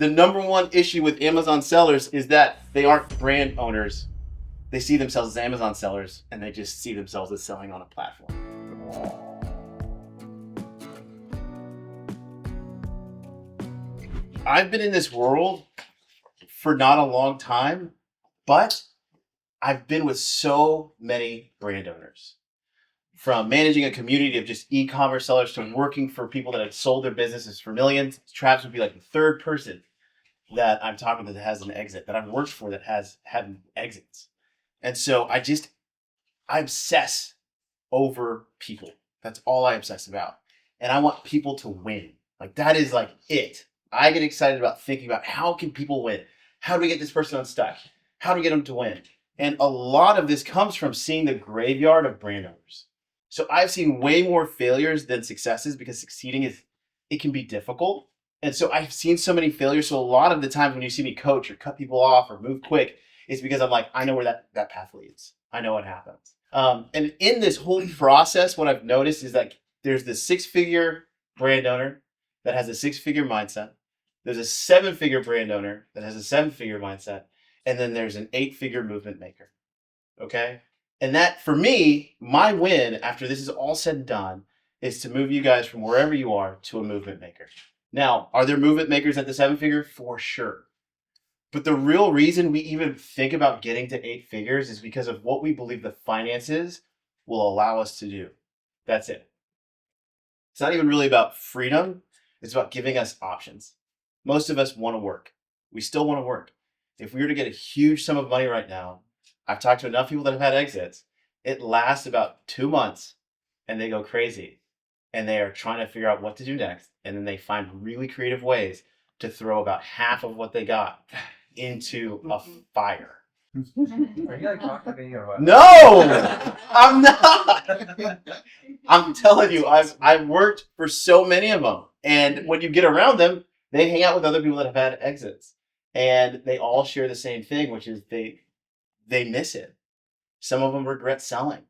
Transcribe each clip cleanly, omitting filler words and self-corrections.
The number one issue with Amazon sellers is that they aren't brand owners. They see themselves as Amazon sellers, and they just see themselves as selling on a platform. I've been in this world for not a long time, but I've been with so many brand owners. From managing a community of just e-commerce sellers to working for people that have sold their businesses for millions. Travis would be like the third person that I'm talking to that has an exit, that I've worked for that has had exits. And so I obsess over people. That's all I obsess about. And I want people to win. Like that is like it. I get excited about thinking about how can people win? How do we get this person unstuck? How do we get them to win? And a lot of this comes from seeing the graveyard of brand owners. So I've seen way more failures than successes because succeeding it can be difficult. And so I've seen so many failures. So a lot of the times when you see me coach or cut people off or move quick, it's because I'm like, I know where that path leads. I know what happens. And in this whole process, what I've noticed is that there's this 6-figure brand owner that has a 6-figure mindset. There's a 7-figure brand owner that has a 7-figure mindset. And then there's an 8-figure movement maker. Okay? And that, for me, my win after this is all said and done is to move you guys from wherever you are to a movement maker. Now, are there movement makers at the 7-figure? For sure. But the real reason we even think about getting to 8 figures is because of what we believe the finances will allow us to do. That's it. It's not even really about freedom. It's about giving us options. Most of us want to work. We still want to work. If we were to get a huge sum of money right now, I've talked to enough people that have had exits. It lasts about 2 months and they go crazy and they are trying to figure out what to do next. And then they find really creative ways to throw about half of what they got into a fire. Are you like talking to me or what? No, I'm not. I'm telling you, I've worked for so many of them. And when you get around them, they hang out with other people that have had exits. And they all share the same thing, which is they miss it. Some of them regret selling.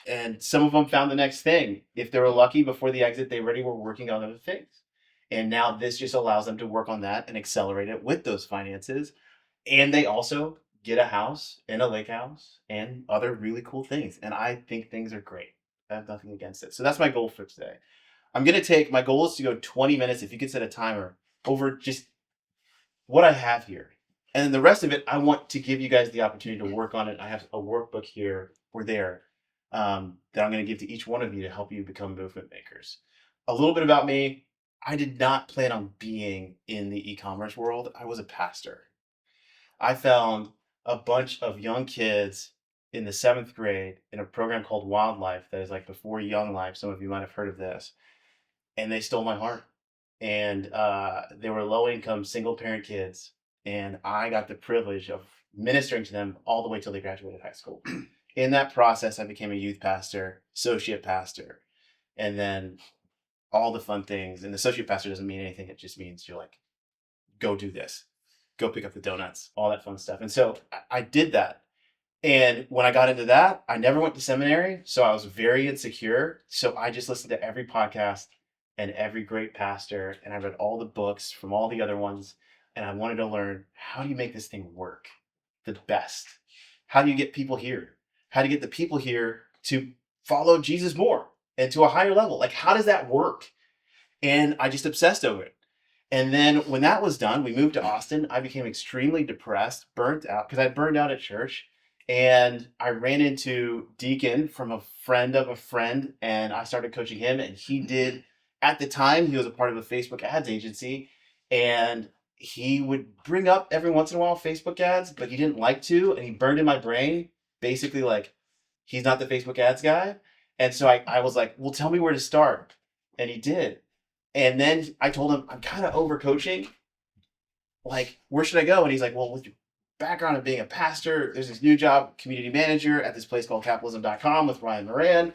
And some of them found the next thing. If they were lucky before the exit, they already were working on other things. And now this just allows them to work on that and accelerate it with those finances. And they also get a house and a lake house and other really cool things. And I think things are great. I have nothing against it. So that's my goal for today. My goal is to go 20 minutes, if you could set a timer, over just what I have here. And then the rest of it, I want to give you guys the opportunity to work on it. I have a workbook here or there that I'm going to give to each one of you to help you become movement makers. A little bit about me. I did not plan on being in the e-commerce world. I was a pastor. I found a bunch of young kids in the 7th grade in a program called Wildlife that is like before Young Life. Some of you might have heard of this. And they stole my heart. And they were low-income, single-parent kids. And I got the privilege of ministering to them all the way till they graduated high school. In that process, I became a youth pastor, associate pastor, and then all the fun things. And the associate pastor doesn't mean anything. It just means you're like, go do this. Go pick up the donuts, all that fun stuff. And so I did that. And when I got into that, I never went to seminary. So I was very insecure. So I just listened to every podcast and every great pastor. And I read all the books from all the other ones. And I wanted to learn, how do you make this thing work the best? How do you get people here? How do you get the people here to follow Jesus more and to a higher level? Like, how does that work? And I just obsessed over it. And then when that was done, we moved to Austin. I became extremely depressed, burnt out, because I burned out at church. And I ran into Deacon from a friend of a friend, and I started coaching him. And at the time, he was a part of a Facebook ads agency. And he would bring up every once in a while Facebook ads, but he didn't like to. And he burned in my brain, basically like, he's not the Facebook ads guy. And so I was like, well, tell me where to start. And he did. And then I told him, I'm kind of over coaching. Like, where should I go? And he's like, well, with your background of being a pastor, there's this new job, community manager at this place called capitalism.com with Ryan Moran.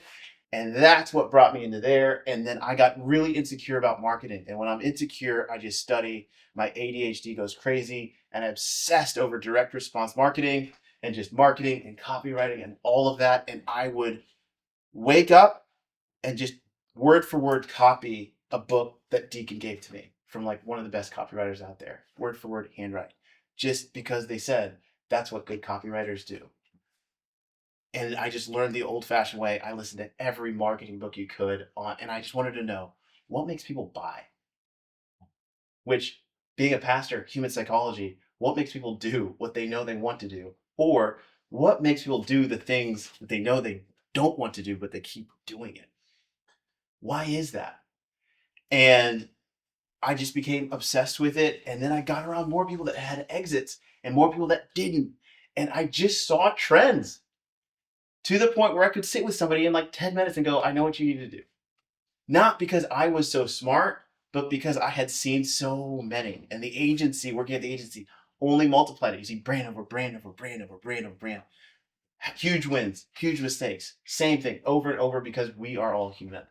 And that's what brought me into there. And then I got really insecure about marketing. And when I'm insecure, I just study. My ADHD goes crazy. And I obsessed over direct response marketing and just marketing and copywriting and all of that. And I would wake up and just word for word copy a book that Deacon gave to me from like one of the best copywriters out there, word for word handwrite, just because they said that's what good copywriters do. And I just learned the old fashioned way. I listened to every marketing book you could on, and I just wanted to know what makes people buy. Which, being a pastor, human psychology, what makes people do what they know they want to do? Or what makes people do the things that they know they don't want to do, but they keep doing it? Why is that? And I just became obsessed with it. And then I got around more people that had exits and more people that didn't. And I just saw trends to the point where I could sit with somebody in like 10 minutes and go, I know what you need to do. Not because I was so smart, but because I had seen so many. And the agency, working at the agency, only multiplied it. You see brand over brand over brand over brand over brand. Huge wins, huge mistakes. Same thing over and over because we are all human.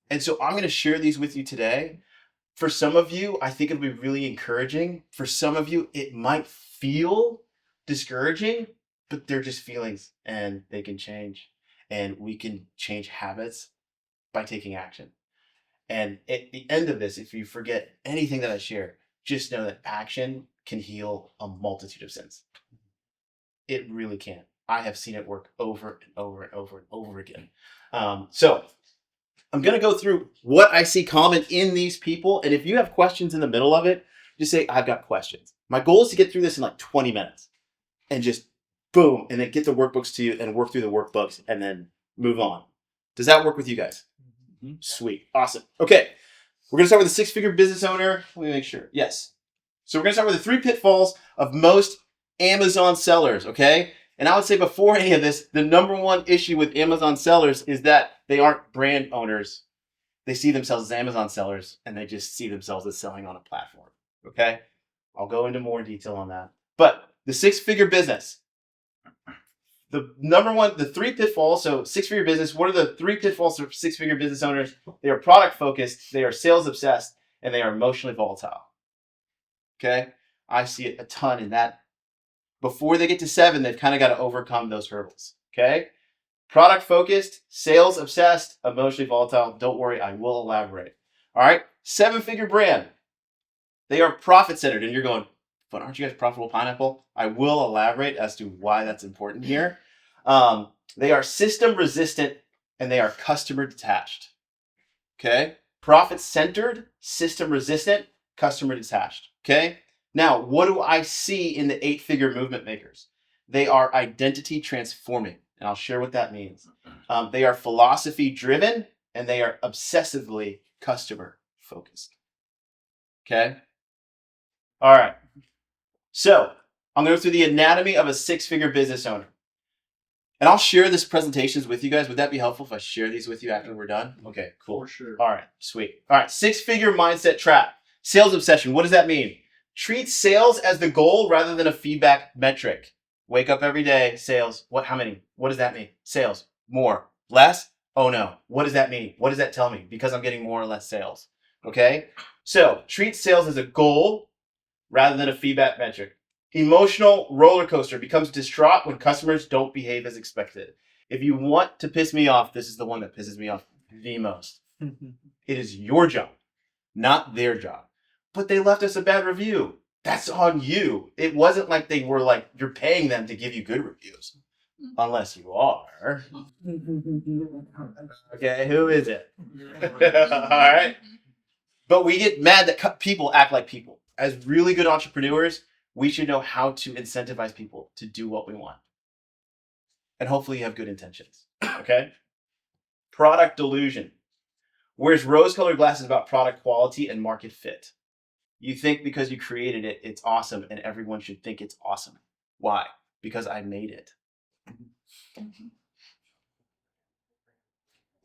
And so I'm going to share these with you today. For some of you, I think it'll be really encouraging. For some of you, it might feel discouraging, but they're just feelings and they can change. And we can change habits by taking action. And at the end of this, if you forget anything that I share, just know that action can heal a multitude of sins. It really can. I have seen it work over and over and over and over again. So I'm going to go through what I see common in these people. And if you have questions in the middle of it, just say, I've got questions. My goal is to get through this in like 20 minutes and just boom, and then get the workbooks to you and work through the workbooks and then move on. Does that work with you guys? Mm-hmm. Sweet. Awesome. Okay. We're going to start with a six-figure business owner. Let me make sure. Yes. So we're going to start with the 3 pitfalls of most Amazon sellers. Okay. And I would say before any of this, the number one issue with Amazon sellers is that they aren't brand owners. They see themselves as Amazon sellers and they just see themselves as selling on a platform. Okay. I'll go into more detail on that. But the 6-figure business, the number one, the 3 pitfalls. So 6-figure business, what are the 3 pitfalls for 6-figure business owners? They are product focused, they are sales obsessed, and they are emotionally volatile. Okay. I see it a ton in that. Before they get to 7, they've kind of got to overcome those hurdles. Okay. Product focused, sales obsessed, emotionally volatile. Don't worry, I will elaborate. All right. 7-figure brand. They are profit centered. And you're going, but aren't you guys Profitable Pineapple? I will elaborate as to why that's important here. They are system resistant and they are customer detached. Okay. Profit centered, system resistant, customer detached. Okay. Now, what do I see in the 8-figure movement makers? They are identity transforming, and I'll share what that means. They are philosophy driven, and they are obsessively customer focused. Okay? All right. So, I'm going to go through the anatomy of a 6-figure business owner. And I'll share this presentations with you guys. Would that be helpful if I share these with you after we're done? Okay, cool. For sure. All right, sweet. All right, 6-figure mindset trap. Sales obsession. What does that mean? Treat sales as the goal rather than a feedback metric. Wake up every day, sales. What? How many? What does that mean? Sales. More. Less? Oh no. What does that mean? What does that tell me? Because I'm getting more or less sales. Okay? So treat sales as a goal rather than a feedback metric. Emotional roller coaster, becomes distraught when customers don't behave as expected. If you want to piss me off, this is the one that pisses me off the most. It is your job, not their job. But they left us a bad review. That's on you. It wasn't like they were like, you're paying them to give you good reviews. Unless you are. Okay, who is it? All right. But we get mad that people act like people. As really good entrepreneurs, we should know how to incentivize people to do what we want. And hopefully you have good intentions. Okay? Product delusion. Wears rose-colored glasses about product quality and market fit. You think because you created it, it's awesome, and everyone should think it's awesome. Why? Because I made it.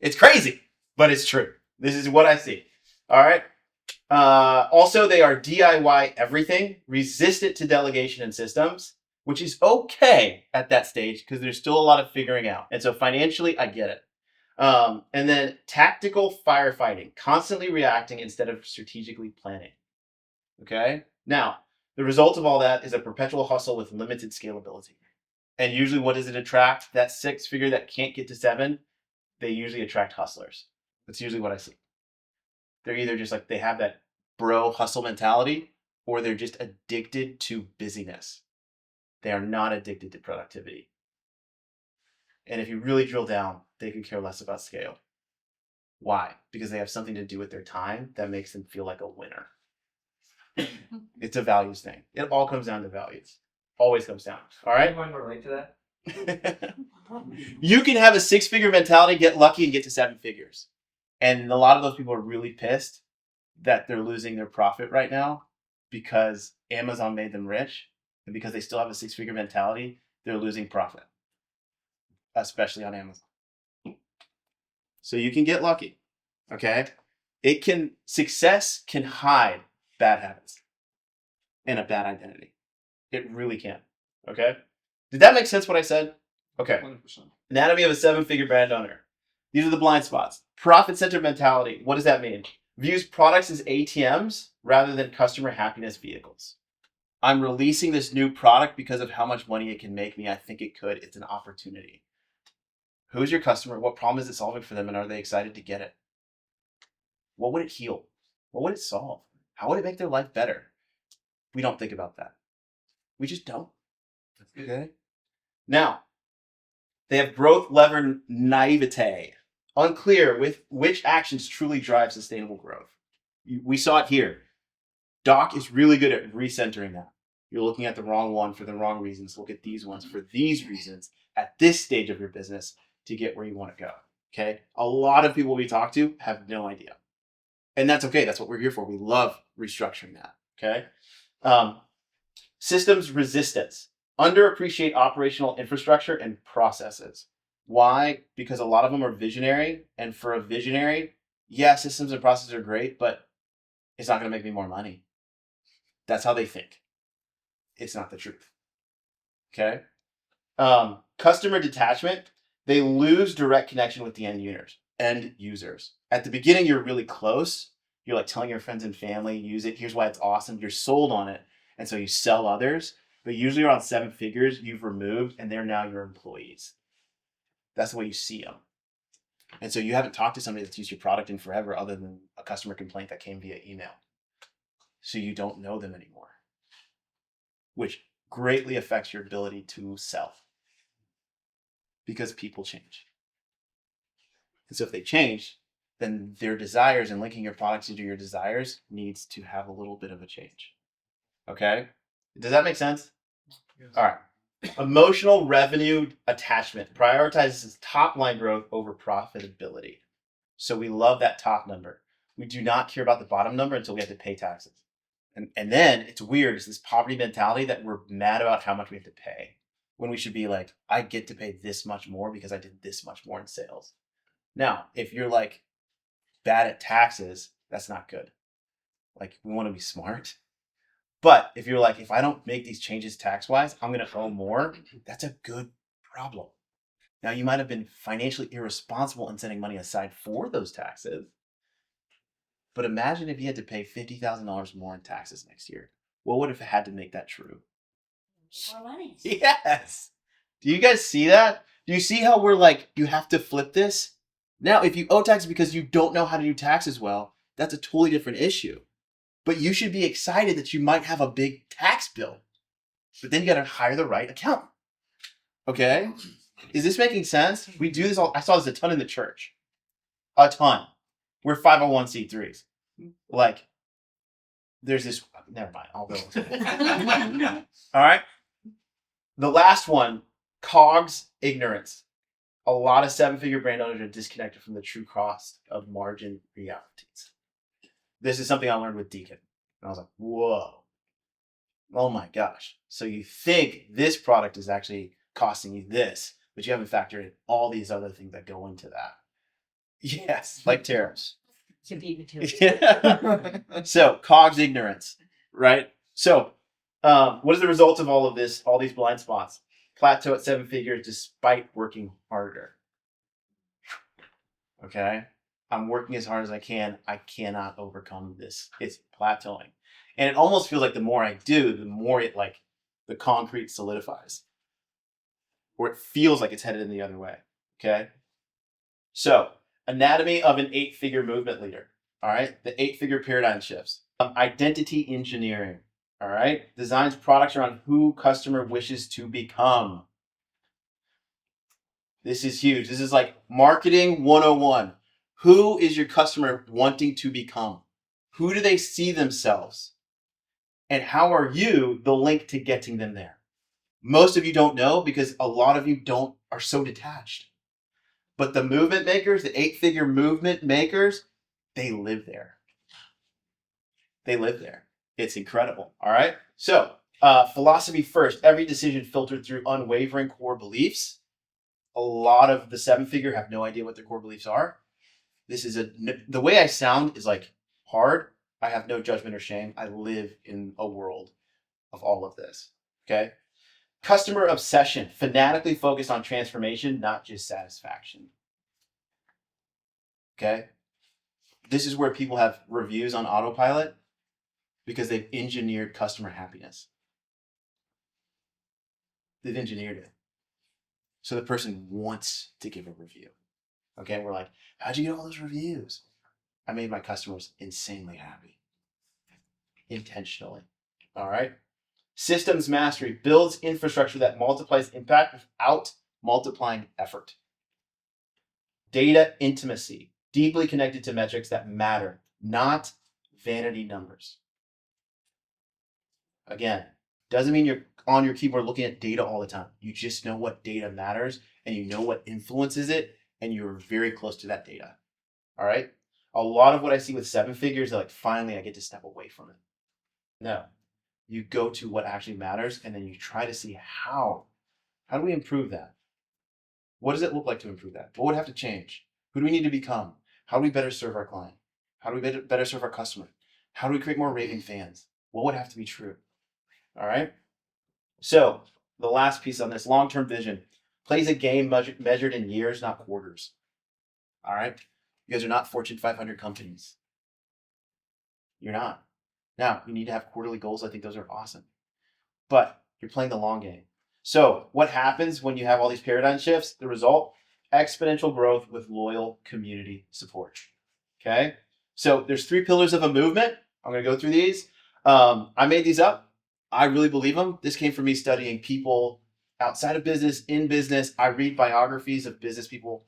It's crazy, but it's true. This is what I see. All right. Also, they are DIY everything, resistant to delegation and systems, which is okay at that stage because there's still a lot of figuring out. And so financially, I get it. And then tactical firefighting, constantly reacting instead of strategically planning. Okay. Now, the result of all that is a perpetual hustle with limited scalability. And usually what does it attract? That 6-figure that can't get to 7, they usually attract hustlers. That's usually what I see. They're either just like, they have that bro hustle mentality, or they're just addicted to busyness. They are not addicted to productivity. And if you really drill down, they could care less about scale. Why? Because they have something to do with their time that makes them feel like a winner. It's a values thing. It all comes down to values. Always comes down. All right? Anyone relate to that? You can have a 6-figure mentality, get lucky, and get to 7 figures. And a lot of those people are really pissed that they're losing their profit right now because Amazon made them rich. And because they still have a 6-figure mentality, they're losing profit, especially on Amazon. So you can get lucky. Okay? Success can hide bad habits and a bad identity. It really can. Okay? Did that make sense what I said? Okay. 100%. Anatomy of a 7-figure brand owner. These are the blind spots. Profit-centered mentality. What does that mean? Views products as ATMs rather than customer happiness vehicles. I'm releasing this new product because of how much money it can make me. I think it could. It's an opportunity. Who's your customer? What problem is it solving for them? And are they excited to get it? What would it heal? What would it solve? How would it make their life better? We don't think about that. We just don't. Okay. Now, they have growth lever naivete. Unclear with which actions truly drive sustainable growth. We saw it here. Doc is really good at recentering that. You're looking at the wrong one for the wrong reasons. Look at these ones for these reasons at this stage of your business to get where you want to go. Okay. A lot of people we talk to have no idea. And that's okay. That's what we're here for. We love restructuring that. Okay. Systems resistance. Underappreciate operational infrastructure and processes. Why? Because a lot of them are visionary. And for a visionary, yeah, systems and processes are great, but it's not going to make me more money. That's how they think. It's not the truth. Okay. Customer detachment. They lose direct connection with the end users. At the beginning, you're really close. You're like telling your friends and family, use it. Here's why it's awesome. You're sold on it. And so you sell others. But usually around 7 figures, you've removed and they're now your employees. That's the way you see them. And so you haven't talked to somebody that's used your product in forever other than a customer complaint that came via email. So you don't know them anymore, which greatly affects your ability to sell because people change. And so if they change, then their desires and linking your products into your desires needs to have a little bit of a change. Okay? Does that make sense? Yes. All right. Emotional revenue attachment prioritizes top line growth over profitability. So we love that top number. We do not care about the bottom number until we have to pay taxes. And then it's weird. It's this poverty mentality that we're mad about how much we have to pay when we should be like, I get to pay this much more because I did this much more in sales. Now, if you're like bad at taxes, that's not good. Like we want to be smart. But if you're like, if I don't make these changes tax-wise, I'm going to owe more. That's a good problem. Now, you might have been financially irresponsible in setting money aside for those taxes. But imagine if you had to pay $50,000 more in taxes next year. What would have had to make that true? More money. Yes. Do you guys see that? Do you see how we're like, you have to flip this? Now, if you owe taxes because you don't know how to do taxes well, that's a totally different issue. But you should be excited that you might have a big tax bill. But then you got to hire the right accountant. Okay? Is this making sense? We do this all. I saw this a ton in the church. A ton. We're 501c3s. Like, there's this. Never mind. I'll go. All right? The last one, COGS ignorance. A lot of 7-figure brand owners are disconnected from the true cost of margin realities. This is something I learned with Deacon. And I was like, whoa. Oh my gosh. So you think this product is actually costing you this, but you haven't factored in all these other things that go into that. Yes, like tariffs. To beat me to it. Yeah. So COGS ignorance, right? So what is the result of all of this, all these blind spots? Plateau at 7 figures despite working harder. Okay? I'm working as hard as I can. I cannot overcome this. It's plateauing. And it almost feels like the more I do, the more it like the concrete solidifies. Or it feels like it's headed in the other way. Okay? So, anatomy of an 8-figure movement leader. All right? The 8-figure paradigm shifts. Identity engineering. All right. Designs products around who customer wishes to become. This is huge. This is like marketing 101. Who is your customer wanting to become? Who do they see themselves? And how are you the link to getting them there? Most of you don't know because a lot of you are so detached. But the movement makers, the 8-figure movement makers, they live there. They live there. It's incredible. All right. So, philosophy first. Every decision filtered through unwavering core beliefs. A lot of the 7-figure have no idea what their core beliefs are. The way I sound is like hard. I have no judgment or shame. I live in a world of all of this. Okay. Customer obsession, fanatically focused on transformation, not just satisfaction. Okay. This is where people have reviews on autopilot because they've engineered customer happiness. They've engineered it. So the person wants to give a review. Okay. We're like, how'd you get all those reviews? I made my customers insanely happy. Intentionally. All right. Systems mastery builds infrastructure that multiplies impact without multiplying effort. Data intimacy, deeply connected to metrics that matter, not vanity numbers. Again, doesn't mean you're on your keyboard looking at data all the time. You just know what data matters and you know what influences it, and you're very close to that data. All right. A lot of what I see with 7 figures, they're like, finally, I get to step away from it. No. You go to what actually matters, and then you try to see how do we improve that? What does it look like to improve that? What would have to change? Who do we need to become? How do we better serve our client? How do we better serve our customer? How do we create more raving fans? What would have to be true? All right. So the last piece on this, long-term vision, plays a game measured in years, not quarters. All right. You guys are not Fortune 500 companies. You're not. Now, you need to have quarterly goals. I think those are awesome. But you're playing the long game. So what happens when you have all these paradigm shifts? The result, exponential growth with loyal community support. Okay? So there's 3 pillars of a movement. I'm going to go through these. I made these up. I really believe them. This came from me studying people outside of business, in business. I read biographies of business people.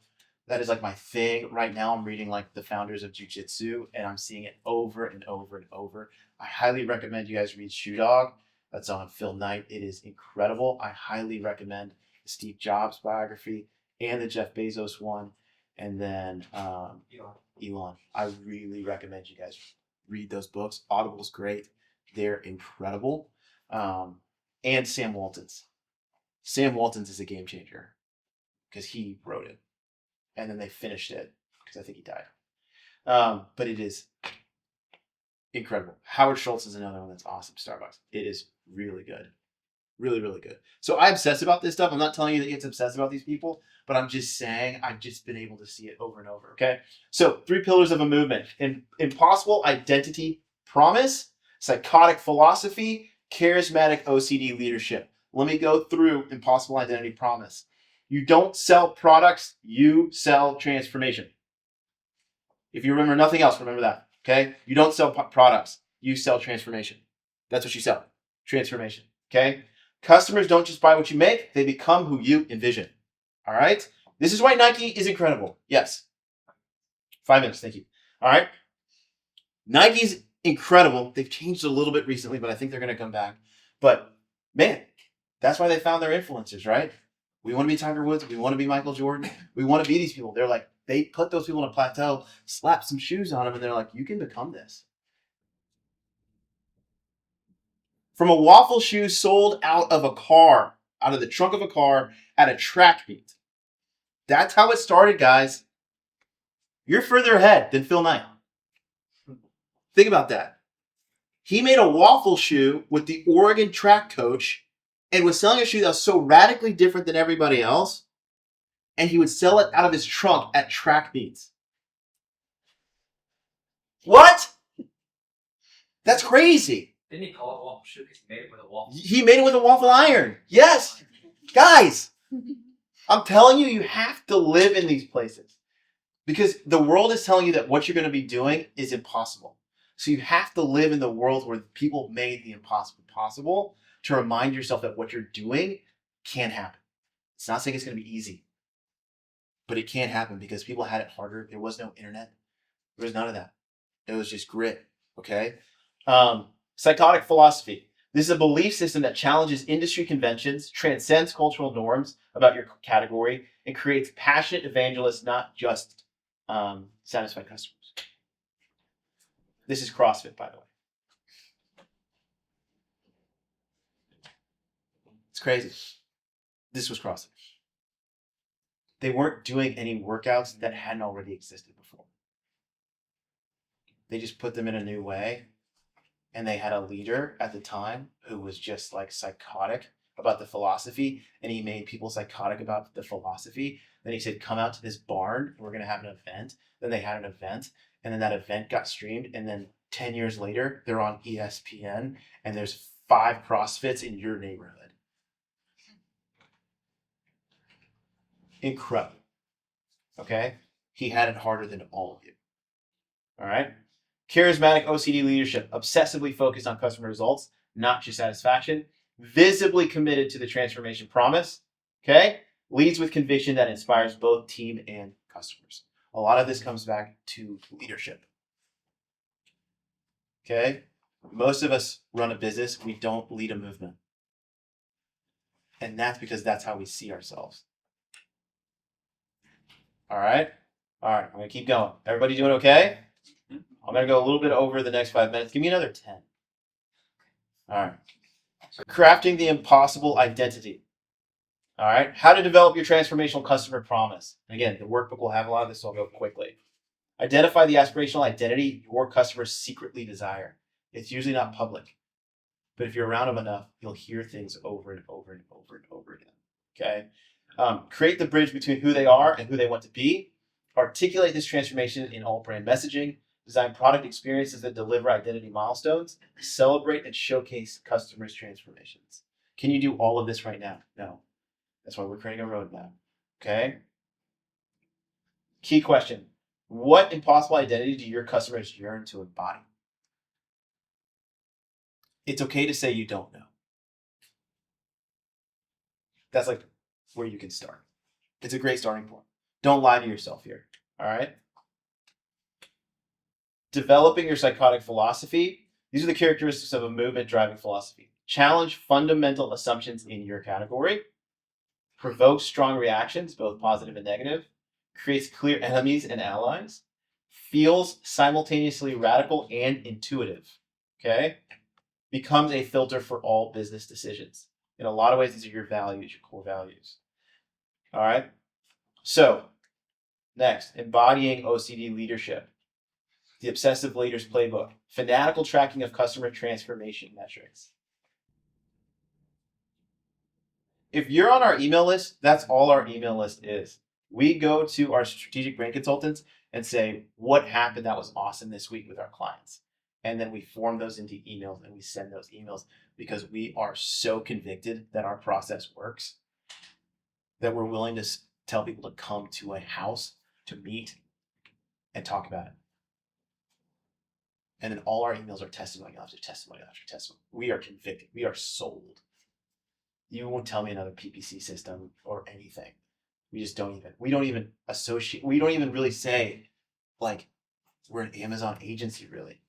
That is like my thing. Right now, I'm reading like the founders of jiu-jitsu, and I'm seeing it over and over and over. I highly recommend you guys read Shoe Dog. That's on Phil Knight. It is incredible. I highly recommend the Steve Jobs biography and the Jeff Bezos one. And then Elon. I really recommend you guys read those books. Audible's great. They're incredible. And Sam Walton's. Sam Walton's is a game changer because he wrote it. And then they finished it because I think he died. But it is incredible. Howard Schultz is another one that's awesome. Starbucks. It is really good. Really, really good. So I obsess about this stuff. I'm not telling you that you get to obsess about these people, but I'm just saying I've just been able to see it over and over. Okay. So 3 pillars of a movement: impossible identity promise, psychotic philosophy, charismatic OCD leadership. Let me go through impossible identity promise. You don't sell products, you sell transformation. If you remember nothing else, remember that. Okay? You don't sell products, you sell transformation. That's what you sell. Transformation. Okay? Customers don't just buy what you make, they become who you envision. All right? This is why Nike is incredible. Yes. 5 minutes, thank you. All right? Nike's incredible. They've changed a little bit recently, but I think they're going to come back. But man, that's why they found their influencers, right? We want to be Tiger Woods. We want to be Michael Jordan. We want to be these people. They're like, they put those people on a plateau, slap some shoes on them, and they're like, you can become this. From a waffle shoe sold out of a car, out of the trunk of a car at a track meet. That's how it started, guys. You're further ahead than Phil Knight. Think about that. He made a waffle shoe with the Oregon track coach and was selling a shoe that was so radically different than everybody else, and he would sell it out of his trunk at track meets. What? That's crazy. Didn't he call it a waffle shoe because he made it with a waffle? He made it with a waffle iron. Yes. Guys, I'm telling you, you have to live in these places because the world is telling you that what you're going to be doing is impossible. So you have to live in the world where people made the impossible possible to remind yourself that what you're doing can happen. It's not saying it's going to be easy, but it can happen because people had it harder. There was no internet. There was none of that. It was just grit. Okay. Psychotic philosophy. This is a belief system that challenges industry conventions, transcends cultural norms about your category, and creates passionate evangelists, not just satisfied customers. This is CrossFit, by the way. It's crazy. This was CrossFit. They weren't doing any workouts that hadn't already existed before. They just put them in a new way. And they had a leader at the time who was just like psychotic about the philosophy. And he made people psychotic about the philosophy. Then he said, come out to this barn. We're going to have an event. Then they had an event. And then that event got streamed. And then 10 years later, they're on ESPN. And there's 5 CrossFits in your neighborhood. Incredible. Okay? He had it harder than all of you. All right? Charismatic OCD leadership, obsessively focused on customer results, not just satisfaction, visibly committed to the transformation promise, okay? Leads with conviction that inspires both team and customers. A lot of this comes back to leadership, okay? Most of us run a business, we don't lead a movement. And that's because that's how we see ourselves. All right, I'm gonna keep going. Everybody doing okay? I'm going to go a little bit over the next 5 minutes. Give me another 10. All right. Crafting the impossible identity. All right. How to develop your transformational customer promise. Again, the workbook will have a lot of this, so I'll go quickly. Identify the aspirational identity your customers secretly desire. It's usually not public, but if you're around them enough, you'll hear things over and over and over and over again. Okay. Create the bridge between who they are and who they want to be. Articulate this transformation in all brand messaging. Design product experiences that deliver identity milestones. Celebrate and showcase customers' transformations. Can you do all of this right now? No. That's why we're creating a roadmap. Okay? Key question. What impossible identity do your customers yearn to embody? It's okay to say you don't know. That's like where you can start. It's a great starting point. Don't lie to yourself here. All right? Developing your psychotic philosophy. These are the characteristics of a movement driving philosophy. Challenge fundamental assumptions in your category. Provoke strong reactions, both positive and negative. Creates clear enemies and allies. Feels simultaneously radical and intuitive. Okay? Becomes a filter for all business decisions. In a lot of ways, these are your values, your core values. All right? So, next, embodying OCD leadership. The Obsessive Leader's Playbook. Fanatical tracking of customer transformation metrics. If you're on our email list, that's all our email list is. We go to our strategic brand consultants and say, what happened that was awesome this week with our clients? And then we form those into emails and we send those emails because we are so convicted that our process works that we're willing to tell people to come to a house to meet and talk about it. And then all our emails are testimony after testimony after testimony. We are convicted. We are sold. You won't tell me another PPC system or anything. We just don't even. We don't even associate. We don't even really say, like, we're an Amazon agency, really.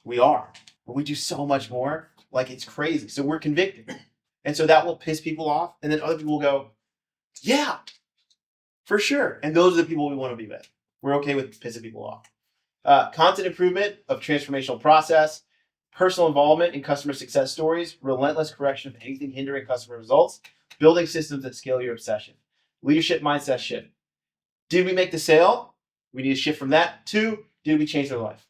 We are. But we do so much more. Like, it's crazy. So we're convicted. And so that will piss people off. And then other people will go, yeah, for sure. And those are the people we want to be with. We're okay with pissing people off. Content improvement of transformational process, personal involvement in customer success stories, relentless correction of anything hindering customer results, building systems that scale your obsession. Leadership mindset shift. Did we make the sale? We need to shift from that to, did we change their life?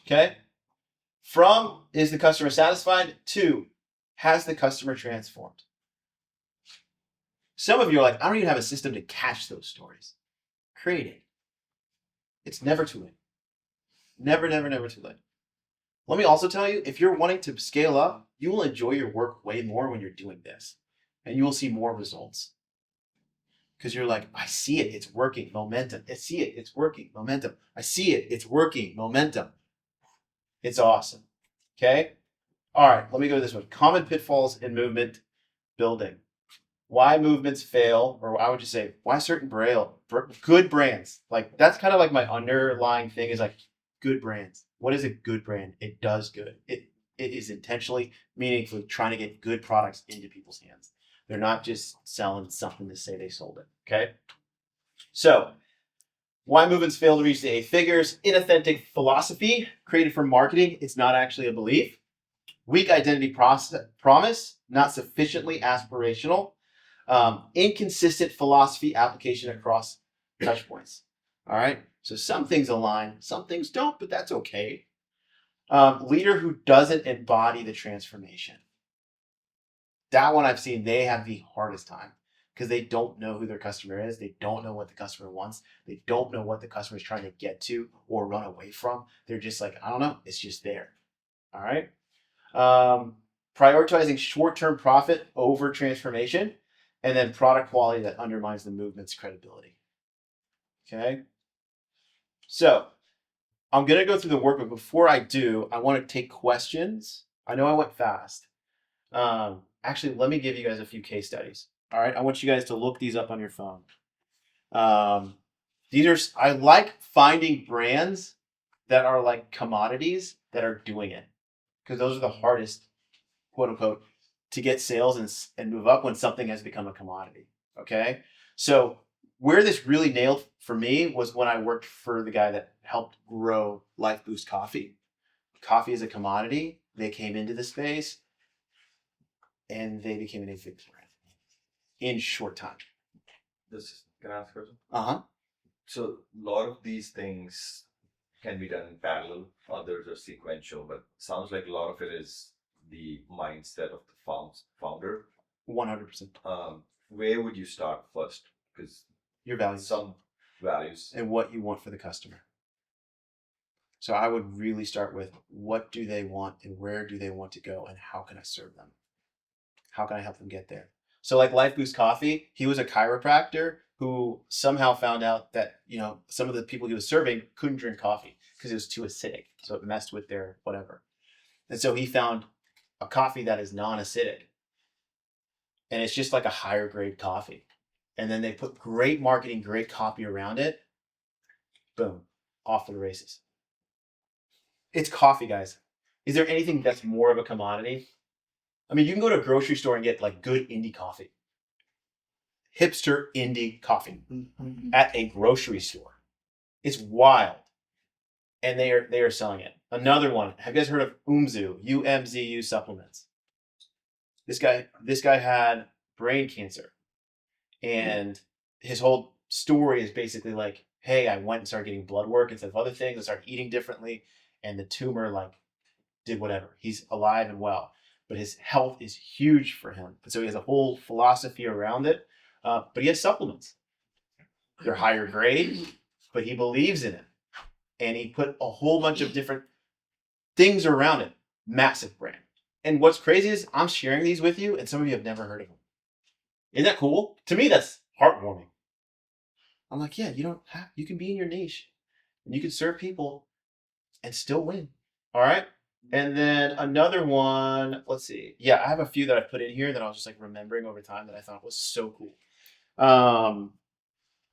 Okay? From, is the customer satisfied? To, has the customer transformed? Some of you are like, I don't even have a system to catch those stories. Create it. It's never too late. Never, never, never too late. Let me also tell you, if you're wanting to scale up, you will enjoy your work way more when you're doing this. And you will see more results. Because you're like, I see it, it's working, momentum. I see it, it's working, momentum. I see it, it's working, momentum. It's awesome. Okay? All right, let me go this one. Common pitfalls in movement building. Why movements fail, or I would just say, why certain good brands. Like, that's kind of like my underlying thing is like, good brands. What is a good brand? It does good. It is intentionally, meaningfully trying to get good products into people's hands. They're not just selling something to say they sold it. Okay? So, why movements fail to reach the 8 figures? Inauthentic philosophy created for marketing. It's not actually a belief. Weak identity promise, not sufficiently aspirational. Inconsistent philosophy application across touch points. All right. So some things align, some things don't, but that's okay. Leader who doesn't embody the transformation. That one I've seen, they have the hardest time because they don't know who their customer is. They don't know what the customer wants. They don't know what the customer is trying to get to or run away from. They're just like, I don't know. It's just there. All right. Prioritizing short-term profit over transformation, and then product quality that undermines the movement's credibility. Okay. So I'm going to go through the work, but before I do, I want to take questions. I know I went fast. Actually, let me give you guys a few case studies. All right. I want you guys to look these up on your phone. I like finding brands that are like commodities that are doing it, because those are the hardest, quote unquote, to get sales and move up when something has become a commodity. Okay. So where this really nailed for me was when I worked for the guy that helped grow Life Boost Coffee. Coffee is a commodity. They came into the space and they became an 8-figure brand in short time. Can I ask a question? Uh-huh. So a lot of these things can be done in parallel, others are sequential, but sounds like a lot of it is the mindset of the founder. 100%. Where would you start first? Because Your values. some values. And what you want for the customer. So I would really start with what do they want and where do they want to go and how can I serve them? How can I help them get there? So like Life Boost Coffee, he was a chiropractor who somehow found out that, some of the people he was serving couldn't drink coffee because it was too acidic. So it messed with their whatever. And so he found a coffee that is non-acidic. And it's just like a higher grade coffee. And then they put great marketing, great copy around it. Boom, off to the races. It's coffee, guys. Is there anything that's more of a commodity? I mean, you can go to a grocery store and get like good indie coffee. Hipster indie coffee at a grocery store. It's wild. And they are selling it. Another one. Have you guys heard of UMZU? UMZU supplements. This guy had brain cancer. And his whole story is basically like, hey, I went and started getting blood work instead of other things. I started eating differently. And the tumor did whatever. He's alive and well. But his health is huge for him. And so he has a whole philosophy around it. But he has supplements. They're higher grade, but he believes in it. And he put a whole bunch of different things around it. Massive brand. And what's crazy is I'm sharing these with you, and some of you have never heard of them. Isn't that cool? To me, that's heartwarming. I'm like, yeah, you can be in your niche, and you can serve people and still win. All right. And then another one, let's see. Yeah, I have a few that I put in here that I was just like remembering over time that I thought was so cool. All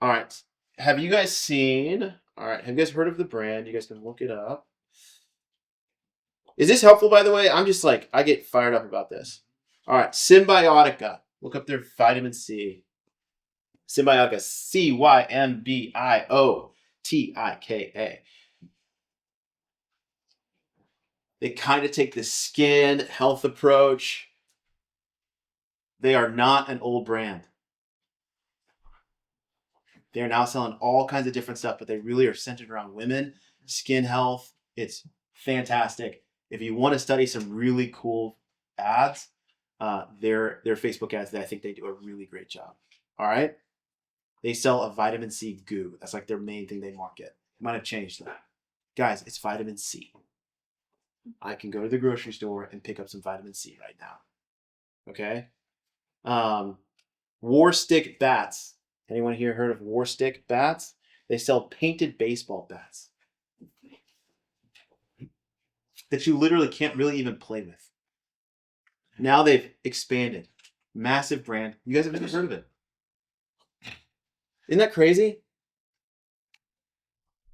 right. Have you guys heard of the brand? You guys can look it up. Is this helpful, by the way? I'm just like, I get fired up about this. All right. Symbiotica. Look up their vitamin C. Symbiotica. Symbiotika. They kind of take the skin health approach. They are not an old brand. They are now selling all kinds of different stuff, but they really are centered around women, skin health. It's fantastic. If you want to study some really cool ads, their Facebook ads, I think they do a really great job. All right. They sell a vitamin C goo. That's like their main thing they market. It might have changed that. Guys, it's vitamin C. I can go to the grocery store and pick up some vitamin C right now. Okay. War stick bats. Anyone here heard of War Stick bats? They sell painted baseball bats that you literally can't really even play with. Now they've expanded. Massive brand. You guys have never heard of it. Isn't that crazy?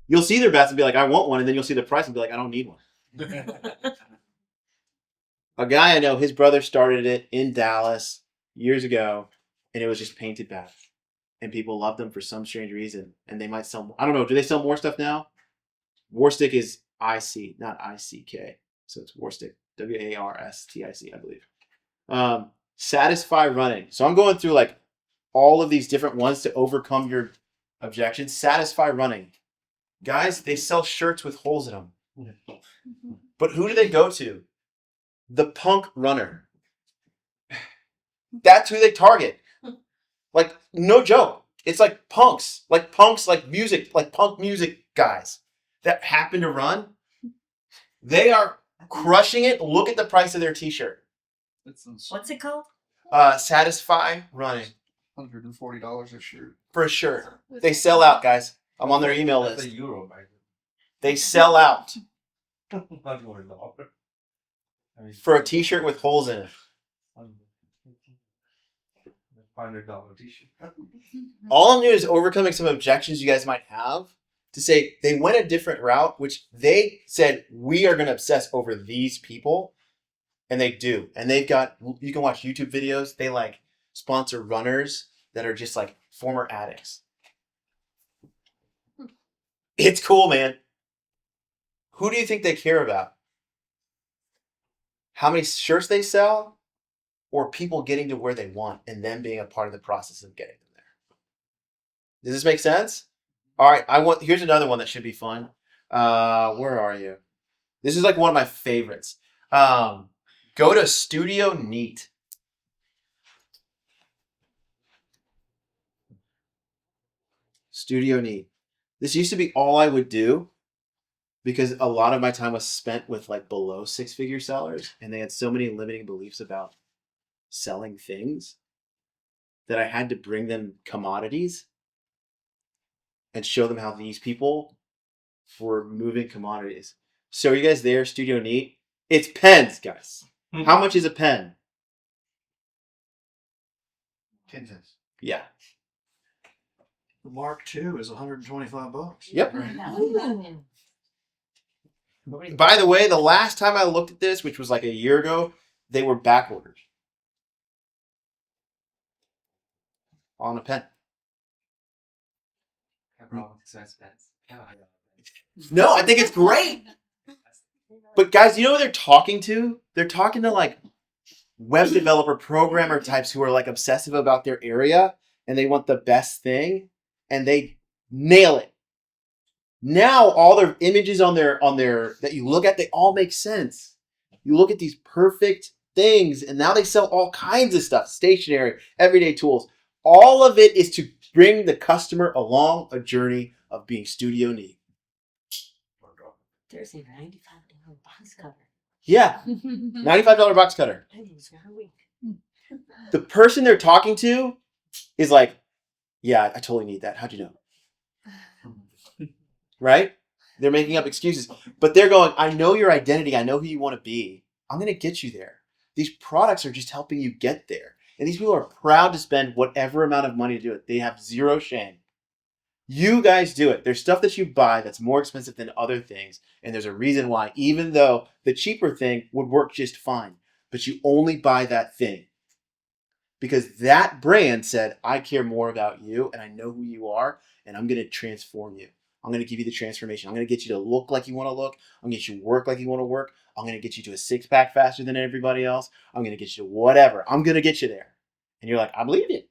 You'll see their bats and be like, I want one. And then you'll see the price and be like, I don't need one. A guy I know, his brother started it in Dallas years ago, and it was just painted bats. And people loved them for some strange reason. And they might sell, I don't know, do they sell more stuff now? War Stick is IC, not ICK. So it's War Stick, WARSTIC, I believe. Satisfy Running. So I'm going through like all of these different ones to overcome your objections. Satisfy Running. Guys, they sell shirts with holes in them. But who do they go to? The punk runner. That's who they target. Like, no joke. It's like punks, like music, like punk music guys that happen to run. They are crushing it. Look at the price of their t-shirt. What's it called? Satisfy Running. $140 a shirt. For a shirt. They sell out, guys. I'm on their email That's list. a euro, right? They sell out Not $1. I mean, for a t-shirt with holes in it. $500 t-shirt. All I'm doing is overcoming some objections you guys might have to say they went a different route, which they said, we are going to obsess over these people. And they do. And they've got, you can watch YouTube videos. They like sponsor runners that are just like former addicts. It's cool, man. Who do you think they care about? How many shirts they sell? Or people getting to where they want and them being a part of the process of getting them there? Does this make sense? All right, here's another one that should be fun. Where are you? This is like one of my favorites. Go to Studio Neat. Studio Neat. This used to be all I would do because a lot of my time was spent with like below six-figure sellers, and they had so many limiting beliefs about selling things that I had to bring them commodities and show them how these people were moving commodities. So are you guys there, Studio Neat? It's pens, guys. How much is a pen? 10 cents. Yeah. The Mark II is $125. Yep. Mm. By the way, the last time I looked at this, which was like a year ago, they were back ordered on a pen. Have a problem with expensive pens. No, I think it's great. But guys, you know who they're talking to? They're talking to like web developer, programmer types who are like obsessive about their area and they want the best thing and they nail it. Now all their images on their that you look at, they all make sense. You look at these perfect things and now they sell all kinds of stuff, stationery, everyday tools. All of it is to bring the customer along a journey of being Studio Neat. There's a $95 box cover. Yeah, $95 box cutter. That is very weak. The person they're talking to is like, yeah, I totally need that. How'd you know? Right? They're making up excuses. But they're going, I know your identity. I know who you want to be. I'm going to get you there. These products are just helping you get there. And these people are proud to spend whatever amount of money to do it. They have zero shame. You guys do it. There's stuff that you buy that's more expensive than other things. And there's a reason why, even though the cheaper thing would work just fine. But you only buy that thing. Because that brand said, I care more about you and I know who you are. And I'm going to transform you. I'm going to give you the transformation. I'm going to get you to look like you want to look. I'm going to get you to work like you want to work. I'm going to get you to a six-pack faster than everybody else. I'm going to get you to whatever. I'm going to get you there. And you're like, I believe it.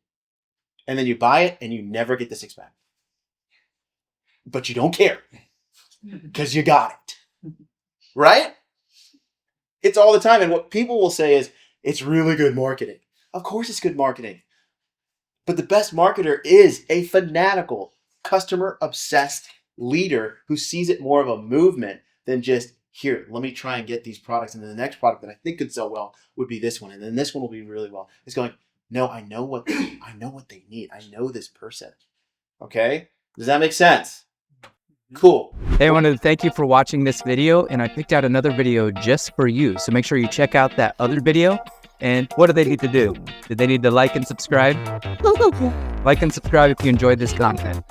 And then you buy it and you never get the six-pack. But you don't care. Because you got it. Right? It's all the time. And what people will say is, it's really good marketing. Of course it's good marketing. But the best marketer is a fanatical, customer-obsessed leader who sees it more of a movement than just, here, let me try and get these products. And then the next product that I think could sell well would be this one. And then this one will be really well. It's going, No, I know what they need. I know this person. Okay? Does that make sense? Cool. Hey, I wanted to thank you for watching this video, and I picked out another video just for you. So make sure you check out that other video. And what do they need to do? Do they need to like and subscribe? Like and subscribe if you enjoyed this content.